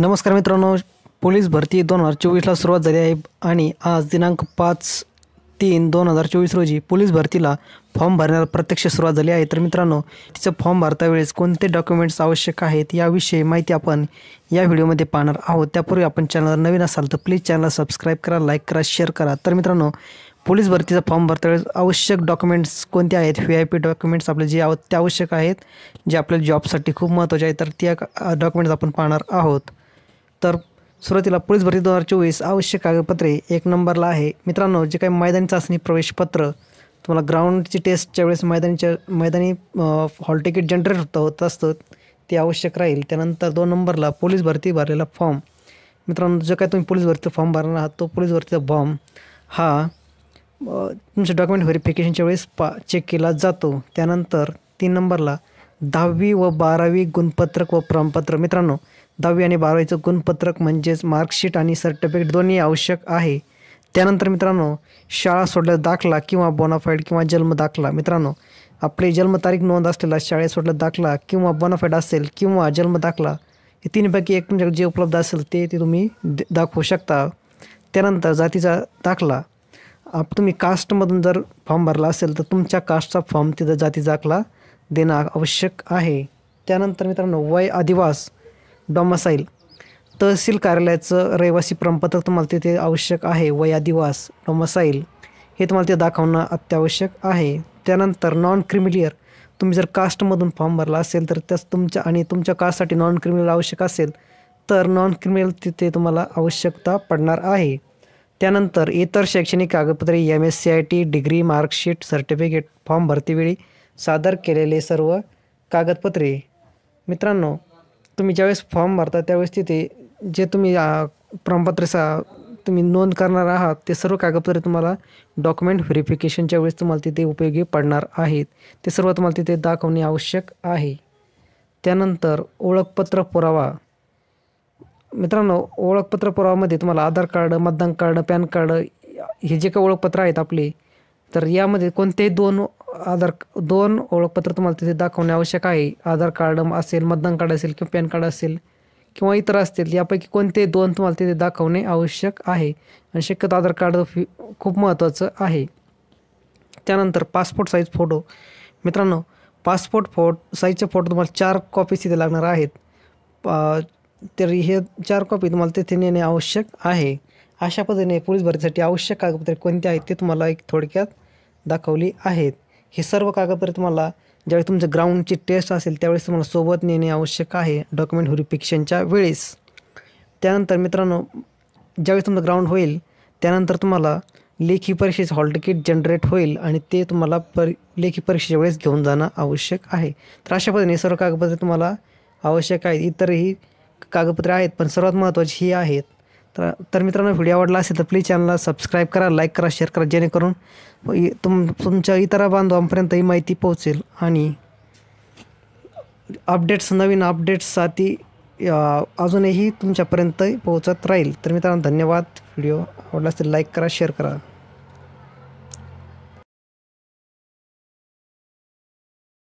नमस्कार मित्रांनो, पोलीस भरती 2024ला सुरुवात झाली आहे आणि आज दिनांक 5/3/2024 रोजी पोलीस भरतीला फॉर्म भरण्याला प्रत्यक्ष सुरुवात झाली आहे। तर मित्रांनो, तिचं फॉर्म भरता वेळेस कोणते डॉक्युमेंट्स आवश्यक आहेत याविषयी माहिती आपण या व्हिडिओमध्ये पाहणार आहोत। त्यापूर्वी आपण चॅनलवर नवीन असाल तर प्लीज चॅनलला सबस्क्राईब करा, लाईक करा, शेअर करा। तर मित्रांनो, पोलीस भरतीचा फॉर्म भरता वेळेस आवश्यक डॉक्युमेंट्स कोणते आहेत, VIP डॉक्युमेंट्स आपले जे ते आवश्यक आहेत, जे आपल्या जॉबसाठी खूप महत्त्वाचे आहेत, तर त्या डॉक्युमेंट्स आपण पाहणार आहोत। तर सुरुवातीला पोलीस भरती 2024 आवश्यक कागदपत्रे 1 नंबरला आहे। मित्रांनो, जे काही मैदानी चाचणी प्रवेशपत्र तुम्हाला ग्राउंडची टेस्टच्या वेळेस मैदानी हॉल तिकीट जनरेट होत असतं ते आवश्यक राहील। त्यानंतर 2 नंबरला पोलीस भरती भरलेला फॉर्म। मित्रांनो, जो काही तुम्ही पोलीस भरतीचा फॉर्म भरणार आहात तो पोलीस भरतीचा फॉर्म हा तुमच्या डॉक्युमेंट व्हेरिफिकेशनच्या वेळेस चेक केला जातो। त्यानंतर 3 नंबरला 10वी व 12वी गुणपत्रक व प्रमाणपत्र। मित्रांनो, 10वी आणि 12वीचं गुणपत्रक म्हणजेच मार्कशीट आणि सर्टिफिकेट दोन्ही आवश्यक आहे। त्यानंतर मित्रांनो, शाळा सोडल्यास दाखला किंवा बोनाफाईड किंवा जन्म दाखला। मित्रांनो, आपली जन्मतारीख नोंद असलेला शाळेत सोडल्यास दाखला किंवा बोनाफाईड असेल किंवा जन्म दाखला हे तीनपैकी एक तुमच्याकडे जे उपलब्ध असेल ते तुम्ही दाखवू शकता। त्यानंतर जातीचा दाखला, तुम्ही कास्टमधून जर फॉर्म भरला असेल तर तुमच्या कास्टचा फॉर्म तिथं जातीचा दाखला देणं आवश्यक आहे। त्यानंतर मित्रांनो, वय, अधिवास, डॉमसाईल, तहसील कार्यालयाचं रहिवासी प्रमाणपत्र तुम्हाला तिथे आवश्यक आहे। वय, अधिवास, डॉमसाईल हे तुम्हाला ते दाखवणं अत्यावश्यक आहे। त्यानंतर नॉन क्रिमिलियर, तुम्ही जर कास्टमधून फॉर्म भरला असेल तर त्यास तुमच्या कास्टसाठी नॉन क्रिमिनल आवश्यक असेल तर नॉन क्रिमिनल तिथे तुम्हाला आवश्यकता पडणार आहे। त्यानंतर इतर शैक्षणिक कागदपत्रे, MSc, degree, marksheet, certificate, form भरतीवेळी सादर केलेले सर्व कागदपत्रे। मित्रांनो, तुम्ही ज्यावेळेस फॉर्म भरता त्यावेळेस तिथे जे तुम्ही प्रमाणपत्र तुम्ही नोंद करणार आहात ते सर्व कागदपत्रे तुम्हाला डॉक्युमेंट व्हेरिफिकेशनच्या वेळेस तुम्हाला तिथे उपयोगी पडणार आहेत। ते सर्व तुम्हाला तिथे दाखवणे आवश्यक आहे। त्यानंतर ओळखपत्र पुरावा। मित्रांनो, ओळखपत्र पुरावामध्ये तुम्हाला आधार कार्ड, मतदान कार्ड, पॅन कार्ड हे जे काही ओळखपत्र आहेत आपले, तर यामध्ये कोणतेही दोन ओळखपत्र तुम्हाला तिथे दाखवणे आवश्यक आहे। आधार कार्ड असेल, मतदान कार्ड असेल किंवा पॅन कार्ड असेल किंवा इतर असतील, यापैकी कोणतेही 2 तुम्हाला तिथे दाखवणे आवश्यक आहे आणि शक्यतो आधार कार्ड खूप महत्त्वाचं आहे। त्यानंतर पासपोर्ट साईज फोटो। मित्रांनो, पासपोर्ट साईजचे फोटो तुम्हाला 4 कॉपीज तिथे लागणार आहेत। तर हे 4 कॉपी तुम्हाला तिथे नेणे आवश्यक आहे। अशा पद्धतीने पोलीस भरतीसाठी आवश्यक कागदपत्रे कोणती आहेत ते तुम्हाला एक थोडक्यात दाखवली आहेत। हे सर्व कागदपत्रे तुम्हाला ज्यावेळेस तुमचं ग्राउंडची टेस्ट असेल त्यावेळेस तुम्हाला सोबत नेणे आवश्यक आहे डॉक्युमेंट व्हेरिफिकेशनच्या वेळेस। त्यानंतर मित्रांनो, ज्यावेळेस तुमचं ग्राउंड होईल त्यानंतर तुम्हाला लेखी परीक्षेचं हॉल तिकीट जनरेट होईल आणि ते तुम्हाला लेखी परीक्षेच्या वेळेस घेऊन जाणं आवश्यक आहे। तर अशा पद्धतीने सर्व कागदपत्रे तुम्हाला आवश्यक आहेत। इतरही कागदपत्रे आहेत पण सर्वात महत्त्वाची ही आहेत। तर मित्रांनो, व्हिडिओ आवडला असेल तर प्लीज चॅनलला सबस्क्राईब करा, लाईक करा, शेअर करा, जेणेकरून तुमच्या इतर बांधवांपर्यंत ही माहिती पोहोचेल आणि नवीन अपडेट्ससाठी अजूनही तुमच्यापर्यंत पोहोचत राहील। तर मित्रांनो, धन्यवाद। व्हिडिओ आवडला असेल लाईक करा, शेअर करा।